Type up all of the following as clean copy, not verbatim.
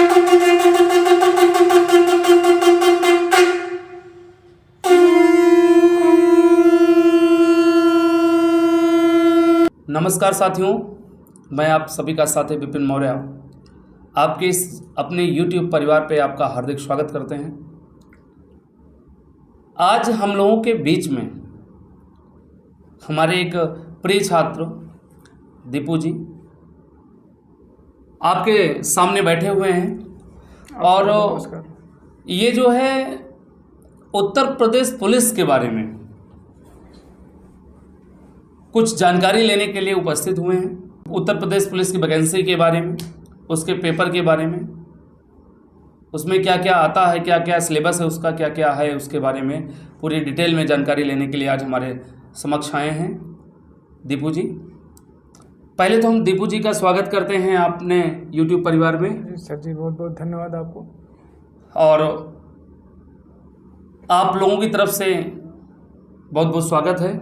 नमस्कार साथियों, मैं आप सभी का साथी विपिन मौर्य आपके इस अपने YouTube परिवार पे आपका हार्दिक स्वागत करते हैं। आज हम लोगों के बीच में हमारे एक प्रिय छात्र दीपू जी आपके सामने बैठे हुए हैं और ये जो है उत्तर प्रदेश पुलिस के बारे में कुछ जानकारी लेने के लिए उपस्थित हुए हैं। उत्तर प्रदेश पुलिस की वैकेंसी के बारे में, उसके पेपर के बारे में, उसमें क्या क्या आता है, क्या क्या सिलेबस है उसका, क्या क्या है उसके बारे में पूरी डिटेल में जानकारी लेने के लिए आज हमारे समक्ष आए हैं दीपू जी। पहले तो हम दीपू जी का स्वागत करते हैं अपने YouTube परिवार में। सर जी बहुत बहुत धन्यवाद आपको। और आप लोगों की तरफ से बहुत बहुत स्वागत है,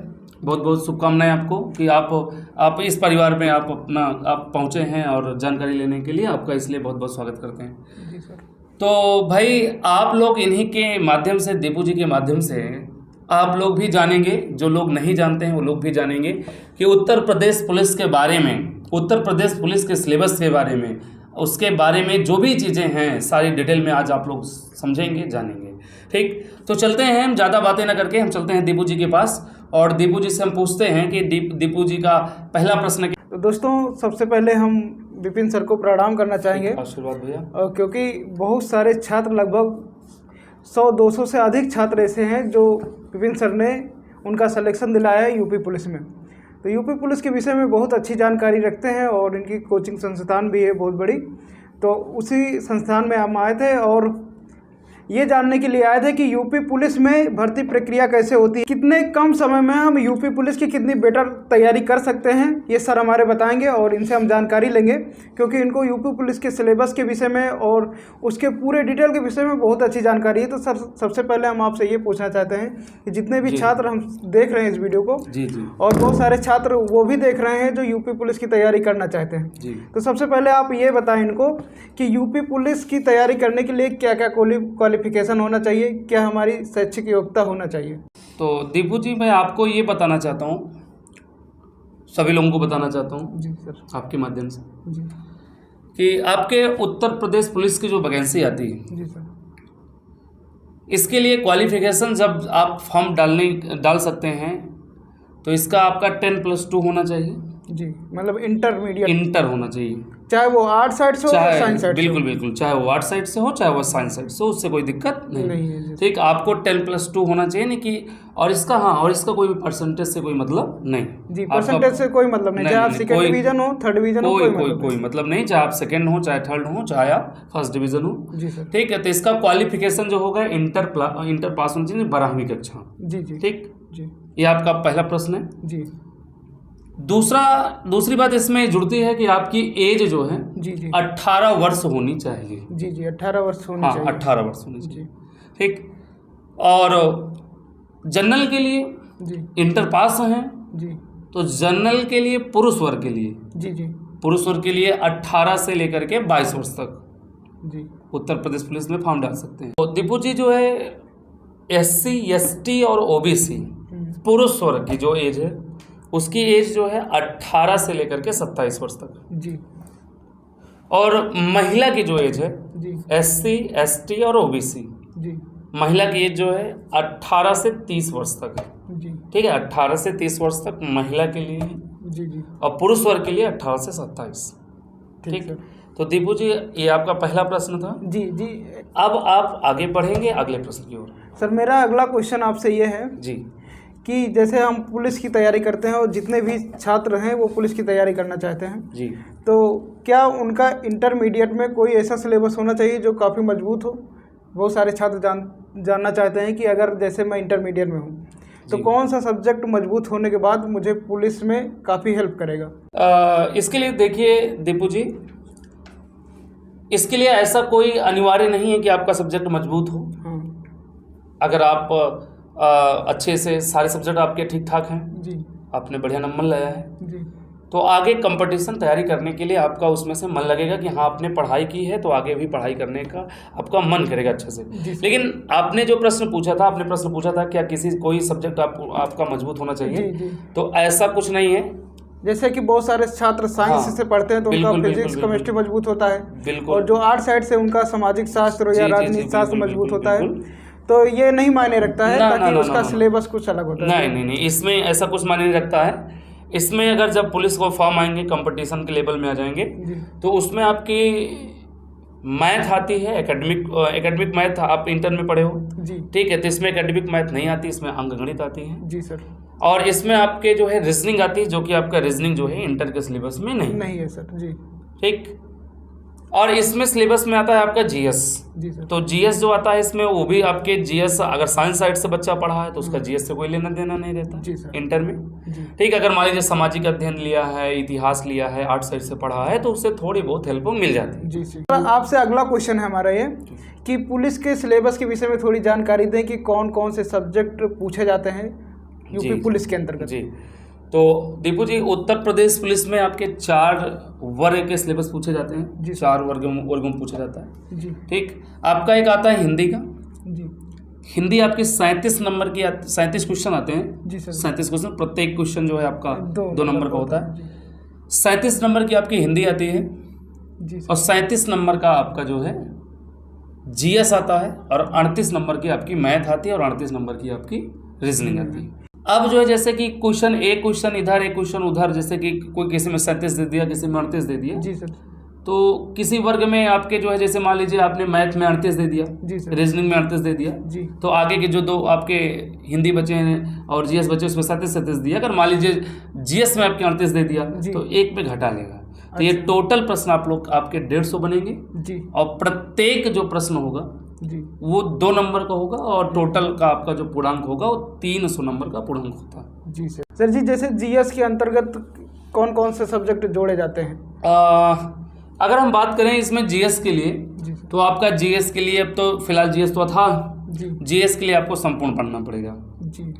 बहुत बहुत शुभकामनाएं आपको कि आप इस परिवार में आप पहुंचे हैं और जानकारी लेने के लिए आपका इसलिए बहुत बहुत स्वागत करते हैं। जी सर। तो भाई आप लोग इन्हीं के माध्यम से, दीपू जी के माध्यम से आप लोग भी जानेंगे, जो लोग नहीं जानते हैं वो लोग भी जानेंगे कि उत्तर प्रदेश पुलिस के बारे में, उत्तर प्रदेश पुलिस के सिलेबस के बारे में, उसके बारे में जो भी चीज़ें हैं सारी डिटेल में आज आप लोग समझेंगे, जानेंगे। ठीक, तो चलते हैं, हम ज़्यादा बातें ना करके हम चलते हैं दीपू जी के पास और दीपू जी से हम पूछते हैं कि दीपू जी का पहला प्रश्न। तो दोस्तों सबसे पहले हम विपिन सर को प्रणाम करना चाहेंगे। आशीर्वाद भैया। क्योंकि बहुत सारे छात्र, लगभग 100-200 से अधिक छात्र ऐसे हैं जो विपिन सर ने उनका सिलेक्शन दिलाया है यूपी पुलिस में। तो यूपी पुलिस के विषय में बहुत अच्छी जानकारी रखते हैं और इनकी कोचिंग संस्थान भी है बहुत बड़ी। तो उसी संस्थान में हम आए थे और ये जानने के लिए आए थे कि यूपी पुलिस में भर्ती प्रक्रिया कैसे होती है, कितने कम समय में हम यूपी पुलिस की कितनी बेटर तैयारी कर सकते हैं, ये सर हमारे बताएंगे और इनसे हम जानकारी लेंगे। क्योंकि इनको यूपी पुलिस के सिलेबस के विषय में और उसके पूरे डिटेल के विषय में बहुत अच्छी जानकारी है। तो सर सबसे पहले हम आपसे ये पूछना चाहते हैं कि जितने भी छात्र हम देख रहे हैं इस वीडियो को, जी और बहुत सारे छात्र वो भी देख रहे हैं जो यूपी पुलिस की तैयारी करना चाहते हैं, तो सबसे पहले आप ये बताएं इनको कि यूपी पुलिस की तैयारी करने के लिए क्या क्या क्वालिफिकेशन होना चाहिए, क्या हमारी शैक्षिक योग्यता होना चाहिए। तो दीपू जी मैं आपको ये बताना चाहता हूँ, सभी लोगों को बताना चाहता हूँ जी सर आपके माध्यम से जी, कि आपके उत्तर प्रदेश पुलिस की जो वैकेंसी आती है जी सर, इसके लिए क्वालिफिकेशन जब आप फॉर्म डाल सकते हैं तो इसका आपका 10+2 होना चाहिए। जी मतलब इंटर होना चाहिए, चाहे वो आर्ट साइड से हो या साइंस साइड से। बिल्कुल बिल्कुल, चाहे वो आर्ट साइड से हो चाहे वो साइंस साइड से हो, उससे कोई दिक्कत नहीं है। ठीक, आपको 10+2 होना चाहिए, नहीं कि और इसका और इसका कोई भी परसेंटेज से कोई मतलब नहीं जी, परसेंटेज से कोई मतलब नहीं, चाहे आप सेकंड डिवीजन हो, थर्ड डिवीजन हो, कोई मतलब नहीं, चाहे आप सेकंड हो, चाहे थर्ड हो, चाहे आप फर्स्ट डिवीजन हो। जी सर ठीक है, तो इसका क्वालिफिकेशन जो होगा इंटर पास होना चाहिए, 12वीं कक्षा। जी जी ठीक जी, ये आपका पहला प्रश्न है जी। दूसरी बात इसमें जुड़ती है कि आपकी एज जो है जी जी 18 वर्ष होनी चाहिए। जी जी 18 वर्ष होनी चाहिए। 18 वर्ष होनी चाहिए। ठीक, और जनरल के लिए जी इंटर पास हैं जी, तो जनरल के लिए पुरुष वर्ग के लिए, जी जी पुरुष वर्ग के लिए 18 से लेकर के 22 वर्ष तक जी उत्तर प्रदेश पुलिस में फॉर्म डाल सकते हैं। तो दीपू जी जो है SC ST और OBC पुरुष वर्ग की जो एज है उसकी एज जो है 18 से लेकर के 27 वर्ष तक जी, और महिला की जो एज है जी SC ST और OBC जी, महिला की एज जो है 18 से 30 वर्ष तक है। जी ठीक है, 18 से 30 वर्ष तक महिला के लिए है जी जी, और पुरुष वर्ग के लिए 18 से 27। ठीक है, तो दीपू जी ये आपका पहला प्रश्न था। जी जी, अब आप आगे बढ़ेंगे अगले प्रश्न की ओर। सर मेरा अगला क्वेश्चन आपसे ये है जी कि जैसे हम पुलिस की तैयारी करते हैं और जितने भी छात्र हैं वो पुलिस की तैयारी करना चाहते हैं जी, तो क्या उनका इंटरमीडिएट में कोई ऐसा सिलेबस होना चाहिए जो काफ़ी मजबूत हो। बहुत सारे छात्र जानना चाहते हैं कि अगर जैसे मैं इंटरमीडिएट में हूँ तो कौन सा सब्जेक्ट मजबूत होने के बाद मुझे पुलिस में काफ़ी हेल्प करेगा। इसके लिए देखिए दीपू जी, इसके लिए ऐसा कोई अनिवार्य नहीं है कि आपका सब्जेक्ट मजबूत हो। अगर आप अच्छे से सारे सब्जेक्ट आपके ठीक ठाक हैं, जी, आपने बढ़िया नंबर लाया है, जी, तो आगे कंपटीशन तैयारी करने के लिए आपका उसमें से मन लगेगा कि हाँ आपने पढ़ाई की है तो आगे भी पढ़ाई करने का आपका मन करेगा अच्छे से। लेकिन आपने जो प्रश्न पूछा था, आपने प्रश्न पूछा था क्या कोई सब्जेक्ट आपका मजबूत होना चाहिए, तो ऐसा कुछ नहीं है। जैसे कि बहुत सारे छात्र साइंस से पढ़ते हैं तो उनका फिजिक्स केमिस्ट्री मजबूत होता है, और जो आर्ट साइड से उनका सामाजिक शास्त्र या राजनीति शास्त्र मजबूत होता है। तो ये नहीं मायने रखता है ताकि उसका सिलेबस कुछ अलग होता है। नहीं, इसमें ऐसा कुछ मायने नहीं रखता है। इसमें अगर जब पुलिस को फॉर्म आएंगे, कंपटीशन के लेवल में आ जाएंगे, तो उसमें आपकी मैथ आती है, एकेडमिक मैथ आप इंटर में पढ़े हो, ठीक है, तो इसमें एकेडमिक मैथ नहीं आती, इसमें अंकगणित आती है। जी सर। और इसमें आपके जो है रीजनिंग आती है, जो कि आपका रीजनिंग जो है इंटर के सिलेबस में नहीं है सर। जी ठीक। और इसमें सिलेबस में आता है आपका जीएस। जी सर। तो जीएस जो आता है इसमें, वो भी आपके जीएस अगर साइंस साइड से बच्चा पढ़ा है तो उसका जीएस से कोई लेना देना नहीं रहता। जी सर। इंटर में ठीक। अगर मान लीजिए सामाजिक अध्ययन लिया है, इतिहास लिया है, आर्ट साइड से पढ़ा है, तो उससे थोड़ी बहुत हेल्प मिल जाती है। जी सर। आपसे अगला क्वेश्चन है हमारा ये कि पुलिस के सिलेबस के विषय में थोड़ी जानकारी दें कि कौन कौन से सब्जेक्ट पूछे जाते हैं यूपी पुलिस के अंतर्गत। जी, तो दीपू जी, उत्तर प्रदेश पुलिस में आपके 4 वर्ग के सिलेबस पूछे जाते हैं। जी, 4 वर्गों में पूछा जाता है। जी ठीक। आपका एक आता है हिंदी का। जी। हिंदी आपकी 37 नंबर की 37 क्वेश्चन आते हैं। जी सर। 37 क्वेश्चन, प्रत्येक क्वेश्चन जो है आपका 2 नंबर का होता है। 37 नंबर की आपकी हिंदी आती है। जी। और 37 नंबर का आपका जो है जीएस आता है, और 38 नंबर की आपकी मैथ आती है, और 38 नंबर की आपकी रीजनिंग आती है। अब जो है जैसे कि क्वेश्चन इधर, एक क्वेश्चन उधर, जैसे कि कोई किसी में 37 दे दिया, किसी में 38 दे दिया। जी सर। तो किसी वर्ग में आपके जो है, जैसे मान लीजिए आपने मैथ में 38 दे दिया, जी सर, रीजनिंग में 38 दे दिया, जी, तो आगे के जो 2 आपके हिंदी बचे हैं और जीएस बचे, उसमें 37 दिया। अगर मान लीजिए जीएस में आपके 38 दे दिया तो 1 पे घटा लेगा। तो ये टोटल प्रश्न आपके 150 बनेंगे। जी। और प्रत्येक जो प्रश्न होगा जी वो 2 नंबर का होगा, और टोटल का आपका जो पूर्णांक होगा वो 300 नंबर का पूर्णांक होता है। जी सर। सर जी, जैसे जीएस के अंतर्गत कौन कौन से सब्जेक्ट जोड़े जाते हैं? अगर हम बात करें इसमें जीएस के लिए, तो आपका जीएस के लिए अब तो फिलहाल जीएस तो था। जीएस के लिए आपको संपूर्ण पढ़ना पड़ेगा। जी।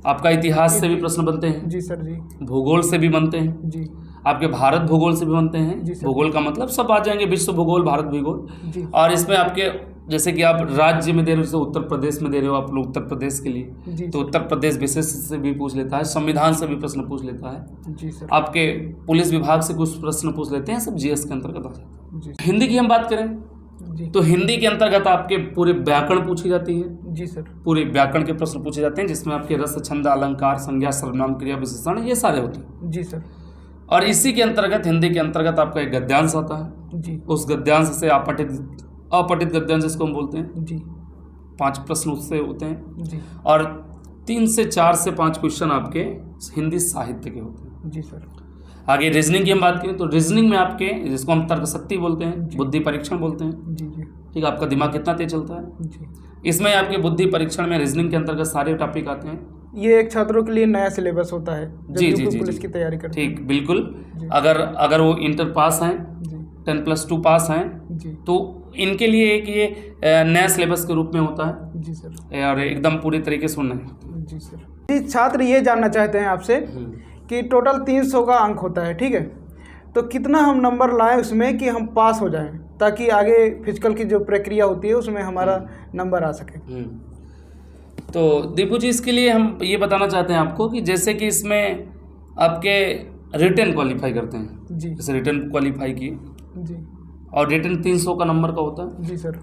आपका इतिहास से भी प्रश्न बनते हैं। जी सर। जी। भूगोल से भी बनते हैं। जी। आपके भारत भूगोल से भी बनते हैं। भूगोल का मतलब सब आ जाएंगे, विश्व भूगोल, भारत भूगोल। और इसमें आपके जैसे कि आप राज्य में दे रहे हो, जैसे उत्तर प्रदेश में दे रहे हो आप लोग उत्तर प्रदेश के लिए, तो उत्तर प्रदेश विशेष से भी पूछ लेता है, संविधान से भी प्रश्न पूछ लेता है। जी सर। आपके पुलिस विभाग से कुछ प्रश्न पूछ लेते हैं, सब जीएस के अंतर्गत आ जाता है। हिंदी की हम बात करें तो हिंदी के अंतर्गत आपके पूरे व्याकरण पूछी जाती है। जी सर। पूरे व्याकरण के प्रश्न पूछे जाते हैं, जिसमें आपके रस, छंद, अलंकार, संज्ञा, सर्वनाम, क्रिया, विशेषण, ये सारे होते हैं। जी सर। और इसी के अंतर्गत, हिंदी के अंतर्गत आपका एक गद्यांश आता है। जी। उस गद्यांश से अपठित गद्यांश जिसको हम बोलते हैं। जी। 5 प्रश्न उससे होते हैं। जी। और 3 से 4 से 5 क्वेश्चन आपके हिंदी साहित्य के होते हैं। जी सर। आगे रीजनिंग की हम बात करें तो रीजनिंग में आपके, जिसको हम तर्क शक्ति बोलते हैं, बुद्धि परीक्षण बोलते हैं। जी जी। ठीक, आपका दिमाग कितना तेज चलता है। जी। इसमें आपके बुद्धि परीक्षण में रीजनिंग के अंतर्गत सारे टॉपिक आते हैं। ये एक छात्रों के लिए नया सिलेबस होता है जी जी पुलिस की तैयारी करते हैं। ठीक, बिल्कुल। अगर वो इंटर पास हैं, 10+2 पास हैं, तो इनके लिए एक ये नया सिलेबस के रूप में होता है। जी सर। और एकदम पूरी तरीके से सुनना है। जी सर। जी, छात्र ये जानना चाहते हैं आपसे कि टोटल 300 का अंक होता है, ठीक है, तो कितना हम नंबर लाएं उसमें कि हम पास हो जाएं, ताकि आगे फिजिकल की जो प्रक्रिया होती है उसमें हमारा नंबर आ सके। तो दीपू जी, इसके लिए हम ये बताना चाहते हैं आपको कि जैसे कि इसमें आपके रिटन क्वालिफाई करते हैं। जी। जैसे रिटन क्वालिफाई किए। जी। और रिटन 300 का नंबर का होता है। जी सर।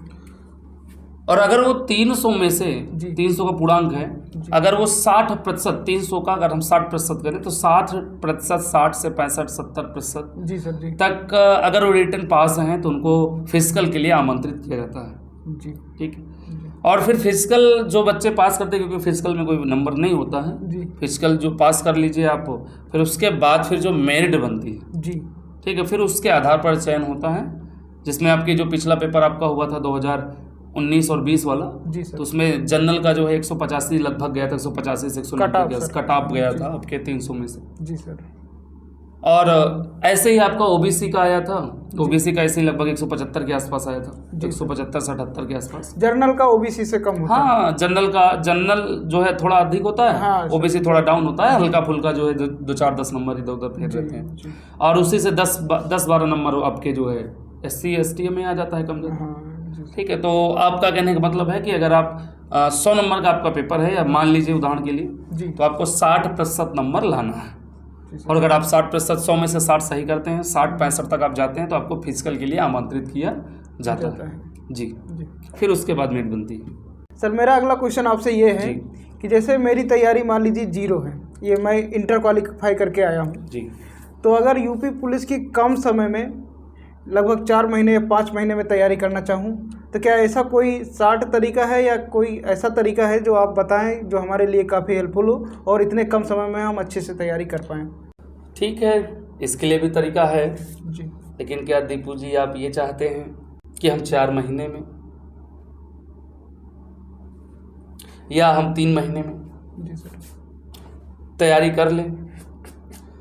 और अगर वो 300 में से 300 का पूर्णांक है, अगर वो 60%, 300 का अगर हम 60% करें तो 60%, 60 से 65, 70% जी सर जी तक अगर वो रिटन पास हैं तो उनको फिजिकल के लिए आमंत्रित किया जाता है। जी। ठीक है। और फिर फिजिकल जो बच्चे पास करते हैं, क्योंकि फिजिकल में कोई नंबर नहीं होता है जी, फिजिकल जो पास कर लीजिए आप, फिर उसके बाद फिर जो मेरिट बनती है जी, ठीक है, फिर उसके आधार पर चयन होता है, जिसमें आपकी जो पिछला पेपर आपका हुआ था 2019 और 20 वाला जी सर, तो उसमें जनरल का जो है 185 लगभग गया था, 185 से 190 कट ऑफ गया था आपके 300 में से। जी सर। और ऐसे ही आपका ओबीसी का आया था, ओबीसी का ऐसे ही लगभग 175 के आसपास आया था, 175 से 78 के आसपास। जर्नल का ओबीसी से कम होता है। हाँ, जनरल जो है थोड़ा अधिक होता है, हाँ, ओबीसी थोड़ा डाउन होता है, हल्का फुल्का जो है 2-4-10 नंबर इधर उधर फेर रहते हैं, और उसी से 10-12 नंबर आपके जो है SC ST में आ जाता है कम ज्यादा। ठीक है, तो आपका कहने का मतलब है कि अगर आप 100 नंबर का आपका पेपर है, या मान लीजिए उदाहरण के लिए, तो आपको 60% नंबर लाना है, और अगर आप 60%, 100 में से 60 सही करते हैं, 60-65 तक आप जाते हैं, तो आपको फिजिकल के लिए आमंत्रित किया जाता है। जी, फिर उसके बाद मेट बनती है। सर मेरा अगला क्वेश्चन आपसे ये है कि जैसे मेरी तैयारी मान लीजिए 0 है, ये मैं इंटर क्वालिफाई करके आया हूँ जी, तो अगर यूपी पुलिस की कम समय में लगभग 4 महीने या 5 महीने में तैयारी करना चाहूँ, तो क्या ऐसा कोई शार्ट तरीका है या कोई ऐसा तरीका है जो आप बताएं जो हमारे लिए काफ़ी हेल्पफुल हो और इतने कम समय में हम अच्छे से तैयारी कर पाएँ? ठीक है, इसके लिए भी तरीका है जी, लेकिन क्या दीपू जी आप ये चाहते हैं कि हम 4 महीने में या हम 3 महीने में जी सर तैयारी कर लें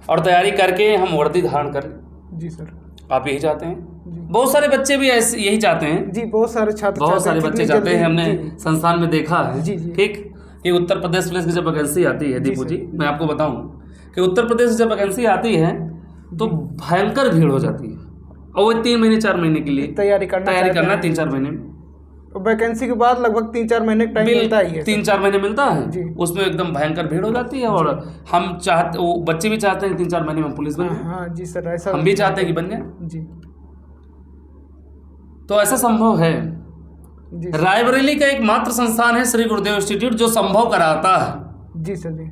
और तैयारी करके हम वर्दी धारण कर लें? जी सर, आप यही चाहते हैं? बहुत सारे बच्चे भी ऐसे यही चाहते हैं जी, बहुत सारे छात्र बहुत सारे बच्चे चाहते हैं, हमने जी, संस्थान में देखा है। जी, जी। ठीक, कि उत्तर प्रदेश पुलिस की जब वैकेंसी आती है दीपू जी, मैं आपको बताऊं कि उत्तर प्रदेश से जब वैकेंसी आती है तो भयंकर भीड़ हो जाती है, और वो 3 महीने 4 महीने के लिए तैयारी करना 3-4 महीने में, वैकेंसी के बाद लगभग 3-4 महीने टाइम मिलता ही है। 3-4 महीने मिलता जी। है, उसमें एकदम भयंकर भीड़ हो जाती है, और हम चाहते, वो बच्चे भी चाहते हैं 3-4 महीने में पुलिस बन जाए। हाँ जी सर, ऐसा हम भी चाहते हैं कि बन जाए, जी तो ऐसा संभव है। जी रायबरेली का एक मात्र संस्थान है श्री गुरुदेव इंस्टीट्यूट जो संभव कराता है। जी सर, जी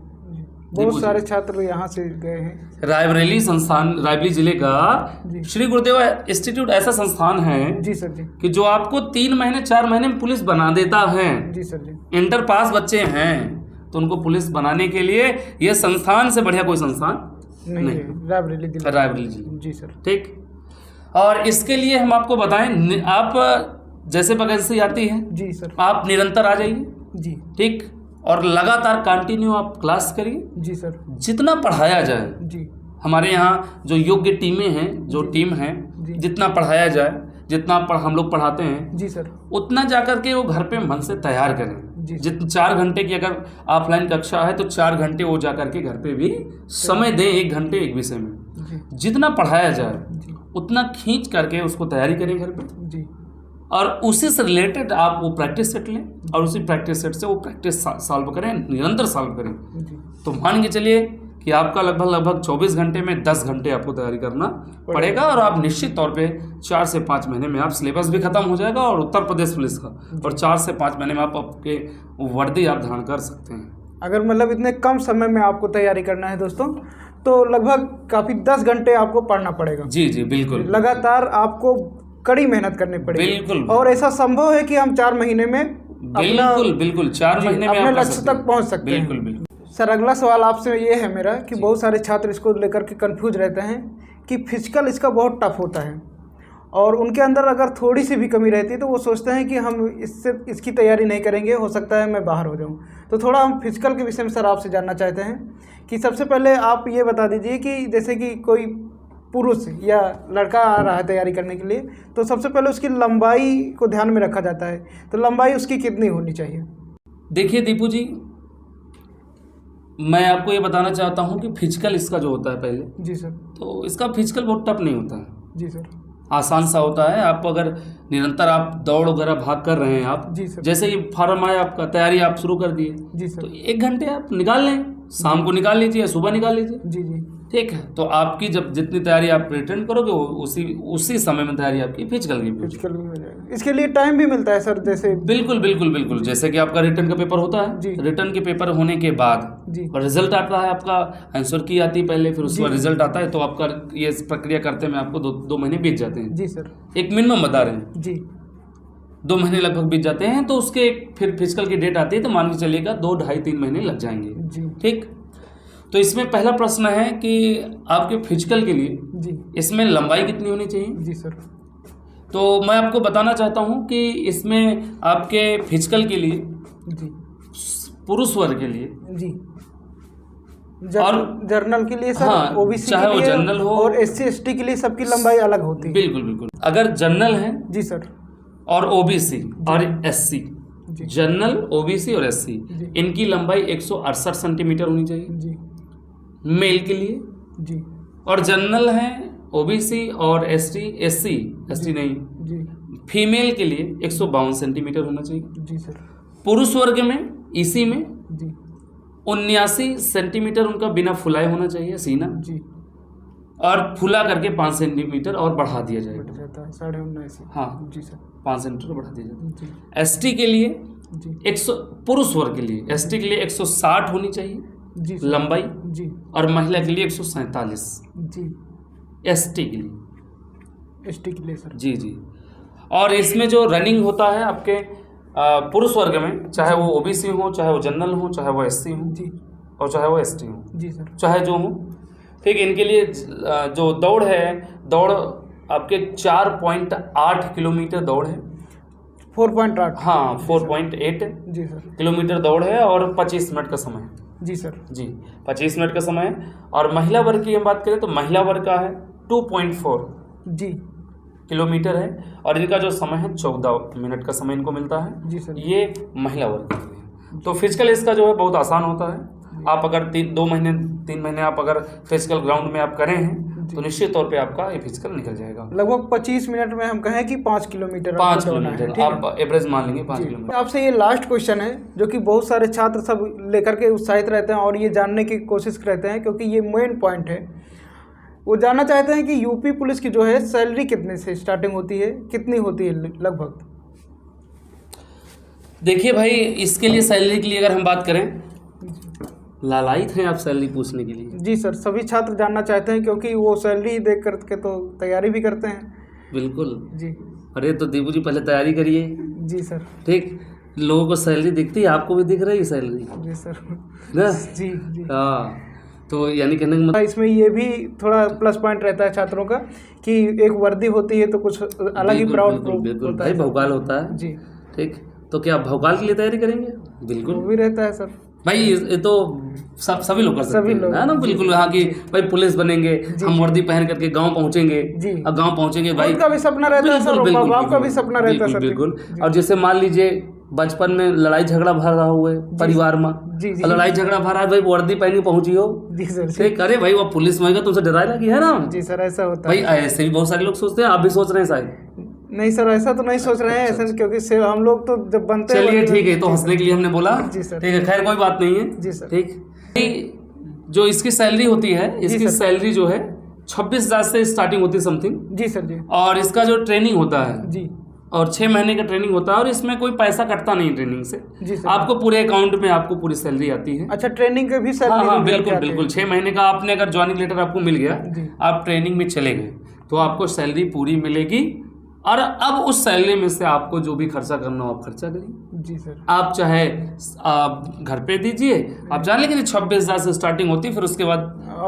बहुत सारे छात्र यहाँ से गए हैं। रायबरेली संस्थान, रायबरेली जिले का जी। श्री गुरुदेव इंस्टीट्यूट ऐसा संस्थान है जी सर, जी कि जो आपको 3 महीने 4 महीने में पुलिस बना देता है। जी सर, जी इंटर पास बच्चे हैं तो उनको पुलिस बनाने के लिए ये संस्थान से बढ़िया कोई संस्थान नहीं। रायबरेली जिले। जी सर, ठीक, और इसके लिए हम आपको बताएं, आप जैसे वैकेंसी आती है जी सर, आप निरंतर आ जाइए। जी ठीक, और लगातार कंटिन्यू आप क्लास करिए, जी सर, जितना पढ़ाया जाए। जी हमारे यहाँ जो योग्य टीमें हैं, जो टीम है, जितना पढ़ाया जाए, जितना हम लोग पढ़ाते हैं, जी सर, उतना जाकर के वो घर पे मन से तैयार करें। जितने 4 घंटे की अगर ऑफलाइन कक्षा है तो 4 घंटे वो जाकर के घर पे भी समय दें, 1 घंटे एक विषय में, जितना पढ़ाया जाए उतना खींच करके उसको तैयारी करें घर पे जी, और उसी से रिलेटेड आप वो प्रैक्टिस सेट लें, और उसी प्रैक्टिस सेट से वो प्रैक्टिस सॉल्व करें, निरंतर सॉल्व करें। तो मान के चलिए कि आपका लगभग 24 घंटे में 10 घंटे आपको तैयारी करना पड़ेगा, और आप निश्चित तौर पे 4 से 5 महीने में आप सिलेबस भी खत्म हो जाएगा और उत्तर प्रदेश पुलिस का, और 4 से 5 महीने में आप आपके वर्दी आप धारण कर सकते हैं। अगर मतलब इतने कम समय में आपको तैयारी करना है दोस्तों, तो लगभग काफ़ी 10 घंटे आपको पढ़ना पड़ेगा। जी जी बिल्कुल, लगातार आपको कड़ी मेहनत करनी पड़ेगी। बिल्कुल, और ऐसा संभव है कि हम 4 महीने में बिल्कुल 4 महीने में अपने लक्ष्य तक पहुंच सकते हैं। बिल्कुल बिल्कुल। सर अगला सवाल आपसे ये है मेरा कि बहुत सारे छात्र इसको लेकर के कंफ्यूज रहते हैं कि फिजिकल इसका बहुत टफ होता है, और उनके अंदर अगर थोड़ी सी भी कमी रहती है तो वो सोचते हैं कि हम इसकी तैयारी नहीं करेंगे, हो सकता है मैं बाहर हो जाऊं। तो थोड़ा हम फिजिकल के विषय में सर आपसे जानना चाहते हैं कि सबसे पहले आप ये बता दीजिए कि जैसे कि कोई पुरुष या लड़का आ रहा है तैयारी करने के लिए, तो सबसे पहले उसकी लंबाई को ध्यान में रखा जाता है, तो लंबाई उसकी कितनी होनी चाहिए? देखिए दीपू जी, मैं आपको ये बताना चाहता हूँ कि फिजिकल इसका जो होता है पहले, जी सर, तो इसका फिजिकल बहुत टफ नहीं होता है, जी सर, आसान सा होता है। आप अगर निरंतर आप दौड़ वगैरह भाग कर रहे हैं आप, जी सर, जैसे ही फॉर्म आया आपका, तैयारी आप शुरू कर दिए, जी सर, तो 1 घंटे आप निकाल लें, शाम को निकाल लीजिए, सुबह निकाल लीजिए, जी जी, ठीक है। तो आपकी जब जितनी तैयारी आप रिटर्न करोगे उसी समय में तैयारी आपकी फिजिकल की फिजिकल भी हो जाएगा। इसके लिए टाइम भी मिलता है सर? जैसे बिल्कुल जैसे कि आपका रिटर्न का पेपर होता जी। है, रिटर्न के पेपर होने के बाद जी, और रिजल्ट आता है आपका, आंसर की आती है पहले, फिर उसके बाद रिजल्ट आता है, तो आपका ये प्रक्रिया करते में आपको 2 महीने बीत जाते हैं। जी सर, एक मिनिमम बता रहे हैं जी, 2 महीने लगभग बीत जाते हैं, तो उसके फिर फिजिकल की डेट आती है, तो मान के चलिएगा 2, 2.5, 3 महीने लग जाएंगे, जी, ठीक। तो इसमें पहला प्रश्न है कि आपके फिजिकल के लिए जी, इसमें लंबाई कितनी होनी चाहिए? जी सर, तो मैं आपको बताना चाहता हूं कि इसमें आपके फिजिकल के लिए जी, पुरुष वर्ग के लिए जी, और जर्नल के लिए सर, हाँ, ओबीसी चाहे के वो लिए जनरल हो और एससी एसटी के लिए सबकी लंबाई अलग होती है। बिल्कुल बिल्कुल। अगर जनरल है जी सर। और ओबीसी और एससी, जी जनरल ओबीसी और एससी, जी। इनकी लंबाई 168 सेंटीमीटर होनी चाहिए जी मेल के लिए। जी और जनरल है ओबीसी और एससी नहीं, जी फीमेल के लिए 152 सेंटीमीटर होना चाहिए। जी सर। पुरुष वर्ग में इसी में जी 79 सेंटीमीटर उनका बिना फुलाए होना चाहिए सीना, जी। और फुला करके 5 सेंटीमीटर और बढ़ा दिया बढ़ जाएगा। जाता है 19.5। हाँ, जी सर। 5 सेंटीमीटर बढ़ा दिया जाता है। जी एसटी के लिए जी 100, पुरुष वर्ग के लिए एसटी के लिए 160 होनी चाहिए जी सर। लंबाई, जी और महिला के लिए 147 जी। एसटी के लिए। एसटी के लिए सर। जी जी। और इसमें जो रनिंग होता है आपके पुरुष वर्ग में, चाहे वो ओबीसी हो, चाहे वो जनरल हो, चाहे वो एससी हो, जी और चाहे वो एसटी हो, जी सर। चाहे जो हो, ठीक। इनके लिए जो दौड़ है, दौड़ आपके 4.8 किलोमीटर दौड़ है। 4.8। हाँ, 4.8 जी सर। किलोमीटर दौड़ है, और 25 मिनट का समय है। जी सर। जी, 25 मिनट का समय है। और महिला वर्ग की हम बात करें तो महिला वर्ग का है 2.4 जी किलोमीटर है, और इनका जो समय है 14 मिनट का समय इनको मिलता है। जी सर। ये महिला वर्ग के लिए। तो फिजिकल इसका जो है बहुत आसान होता है। आप अगर 3 महीने आप अगर फिजिकल ग्राउंड में आप करें हैं तो निश्चित तौर पे आपका ये फिजिकल निकल जाएगा। लगभग 25 मिनट में हम कहें कि 5 किलोमीटर 5 किलोमीटर आप एवरेज मान लेंगे 5 किलोमीटर। आपसे ये लास्ट क्वेश्चन है जो कि बहुत सारे छात्र सब लेकर के उत्साहित रहते हैं और ये जानने की कोशिश करते हैं, क्योंकि ये मेन पॉइंट है। वो जानना चाहते हैं कि यूपी पुलिस की जो है सैलरी कितने से स्टार्टिंग होती है, कितनी होती है लगभग? देखिए भाई, इसके लिए सैलरी के लिए अगर हम बात करें, लालायित हैं आप सैलरी पूछने के लिए? जी सर, सभी छात्र जानना चाहते हैं क्योंकि वो सैलरी देख करके तो तैयारी भी करते हैं। बिल्कुल जी। अरे तो दीपू जी पहले तैयारी करिए। जी सर। ठीक, लोगों को सैलरी दिखती है, आपको भी दिख रही है सैलरी जी सर। ना? जी जी। हाँ, तो यानी कहने का मतलब इसमें ये भी थोड़ा प्लस पॉइंट रहता है छात्रों का कि एक वर्दी होती है तो कुछ अलग ही प्राउड बिल्कुल होता भाई, है। भौकाल होता है। जी। ठीक, तो क्या भौकाल के लिए तैयारी करेंगे? बिल्कुल वो भी रहता है सर भाई, ये तो सभी लोग कर सकते हैं, है ना? बिल्कुल। हाँ कि भाई पुलिस बनेंगे, हम वर्दी पहन करके गांव पहुंचेंगे। जी। और गांव पहुंचेंगे भाई, उनका भी सपना रहता है सर, बिल्कुल, बाप का भी सपना रहता है सर। बिल्कुल। और जैसे मान लीजिए बचपन में लड़ाई झगड़ा भर रहा हुआ है परिवार में, जी जी। और लड़ाई झगड़ा भर रहा है भाई, वर्दी पहन के पहुंची हो, जी सर। ठीक, अरे भाई वो पुलिस में तुमसे डराए लगी है ना? जी सर, ऐसा होता भाई है ऐसे भी बहुत सारे लोग सोचते हैं, आप भी सोच रहे हैं शायद। नहीं सर, ऐसा तो नहीं सोच रहे हैं ऐसा, क्योंकि हम लोग तो जब बनते हैं। चलिए ठीक है, तो हंसने के लिए हमने बोला। जी सर। ठीक है, खैर कोई बात नहीं है। जी सर। ठीक, जो इसकी सैलरी होती है, इसकी सैलरी जो है 26,000 से स्टार्टिंग होती है समथिंग। जी सर। जी। और इसका जो ट्रेनिंग होता है जी। और 6 महीने का ट्रेनिंग होता है, और इसमें कोई पैसा कटता नहीं ट्रेनिंग से। जी सर। आपको पूरे अकाउंट में आपको पूरी सैलरी आती है। अच्छा, ट्रेनिंग के भी सैलरी? हाँ, बिल्कुल बिल्कुल। 6 महीने का आपने अगर ज्वाइनिंग लेटर आपको मिल गया, आप ट्रेनिंग में चले गए, तो आपको सैलरी पूरी मिलेगी। और अब उस सैलरी में से आपको जो भी खर्चा करना हो आप खर्चा करिए। जी सर। आप चाहे आप घर पे दीजिए, आप जान, लेकिन 26,000 से स्टार्टिंग होती है, फिर उसके बाद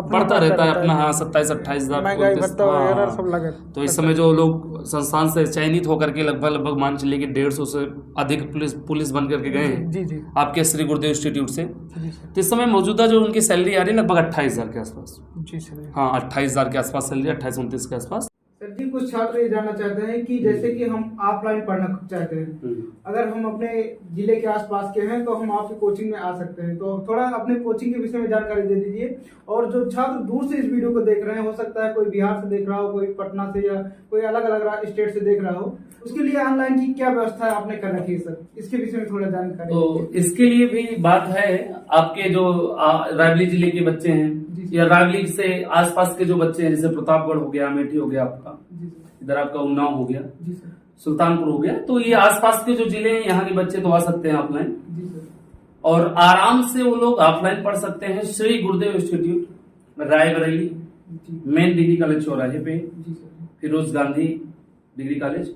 बढ़ता रहता है अपना। हाँ, 27-28,000 महंगाई भत्ता वगैरह सब लगे। तो इस समय जो लोग संस्थान से चयनित होकर के लगभग मान चलिए कि 150 से अधिक पुलिस बन करके गए हैं। जी जी। आपके श्री गुरुदेव इंस्टीट्यूट से। जी सर। तो इस समय मौजूदा जो उनकी सैलरी आ रही है लगभग 28,000 के आसपास। जी सर। हाँ, 28,000 के आसपास सैलरी, 28-29 के आसपास। सर जी, कुछ छात्र ये जानना चाहते हैं कि जैसे कि हम ऑफलाइन पढ़ना चाहते हैं, अगर हम अपने जिले के आसपास के हैं तो हम आपकी कोचिंग में आ सकते हैं, तो थोड़ा अपने कोचिंग के विषय में जानकारी दे दीजिए। और जो छात्र दूर से इस वीडियो को देख रहे हैं, हो सकता है कोई बिहार से देख रहा हो, कोई पटना से, या कोई अलग अलग स्टेट से देख रहा हो, उसके लिए ऑनलाइन की क्या व्यवस्था आपने कर रखी है सर? इसके विषय में थोड़ा जानकारी। तो इसके लिए भी बात है, आपके जो रायबरेली जिले के बच्चे हैं या रायबरेली से आसपास के जो बच्चे हैं, जैसे प्रतापगढ़ हो गया, अमेठी हो गया, आपका इधर आपका उन्नाव हो गया, सुल्तानपुर हो गया, तो ये आसपास के जो जिले हैं यहाँ के बच्चे तो आ सकते हैं ऑफलाइन, और आराम से वो लोग ऑफलाइन पढ़ सकते हैं। Shri Gurudev institute Raebareli, main degree college चौराहे पे, फिरोज गांधी डिग्री कॉलेज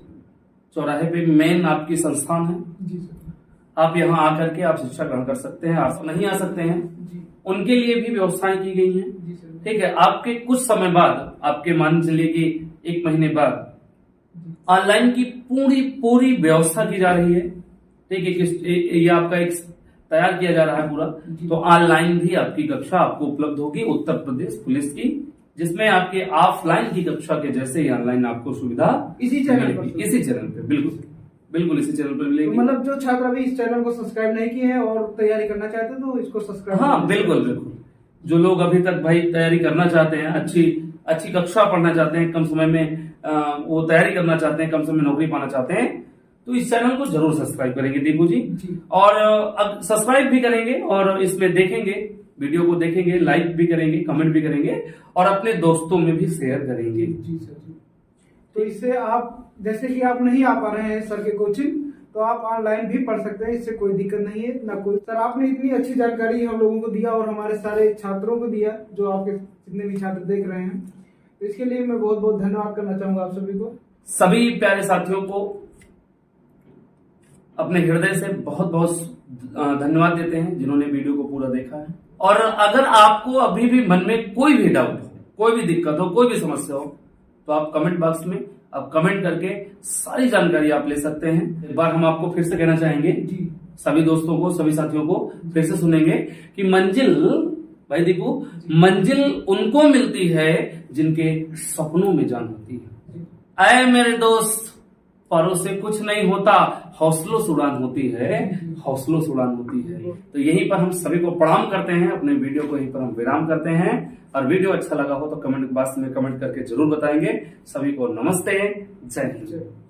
चौराहे पे मेन आपकी संस्थान है। आप यहाँ आकर के आप शिक्षा ग्रहण कर सकते हैं। आप नहीं आ सकते हैं, उनके लिए भी व्यवस्थाएं की गई हैं। ठीक है, आपके कुछ समय बाद, आपके मान चलिए कि 1 महीने बाद ऑनलाइन की पूरी व्यवस्था की जा रही है। ठीक है, ये आपका एक तैयार किया जा रहा है पूरा। तो ऑनलाइन भी आपकी कक्षा आपको उपलब्ध होगी उत्तर प्रदेश पुलिस की, जिसमें आपके ऑफलाइन की कक्षा के जैसे ही ऑनलाइन आपको सुविधा इसी चैनल पर, इसी चैनल पे बिल्कुल बिल्कुल इसी चैनल पर मिलेगी। तो मतलब जो छात्र अभी इस चैनल को सब्सक्राइब नहीं किए हैं और तैयारी करना चाहते हैं तो इसको सब्सक्राइब। हाँ बिल्कुल बिल्कुल, जो लोग अभी तक भाई तैयारी करना चाहते हैं, अच्छी कक्षा पढ़ना चाहते हैं, कम समय में वो तैयारी करना चाहते हैं, कम समय में नौकरी पाना चाहते हैं, तो इस चैनल को जरूर सब्सक्राइब करेंगे दीपू जी। और अब सब्सक्राइब भी करेंगे और इसमें देखेंगे, वीडियो को देखेंगे, लाइक भी करेंगे, कमेंट भी करेंगे और अपने दोस्तों में भी शेयर करेंगे। जी सर जी। तो इससे आप जैसे कि आप नहीं आ पा रहे हैं सर के कोचिंग, तो आप ऑनलाइन भी पढ़ सकते हैं, इससे कोई दिक्कत नहीं है ना कोई। सर आपने इतनी अच्छी जानकारी हम लोगों को दिया और हमारे सारे छात्रों को दिया, जो आपके जितने भी छात्र देख रहे हैं, तो इसके लिए मैं बहुत बहुत धन्यवाद करना चाहूंगा आप सभी को। सभी प्यारे साथियों को अपने हृदय से बहुत बहुत धन्यवाद देते हैं जिन्होंने वीडियो को पूरा देखा है। और अगर आपको अभी भी मन में कोई भी डाउट हो, कोई भी दिक्कत हो, कोई भी समस्या हो, तो आप कमेंट बॉक्स में आप कमेंट करके सारी जानकारी आप ले सकते हैं। एक बार हम आपको फिर से कहना चाहेंगे जी, सभी दोस्तों को, सभी साथियों को फिर से सुनेंगे कि मंजिल, भाई दीपू, मंजिल उनको मिलती है जिनके सपनों में जान होती है। ऐ मेरे दोस्त, परों से कुछ नहीं होता, हौसलों से उड़ान होती है, हौसलों से उड़ान होती है। तो यहीं पर हम सभी को प्रणाम करते हैं, अपने वीडियो को यहीं पर हम विराम करते हैं। और वीडियो अच्छा लगा हो तो कमेंट बॉक्स में कमेंट करके जरूर बताएंगे। सभी को नमस्ते, जय हिंद।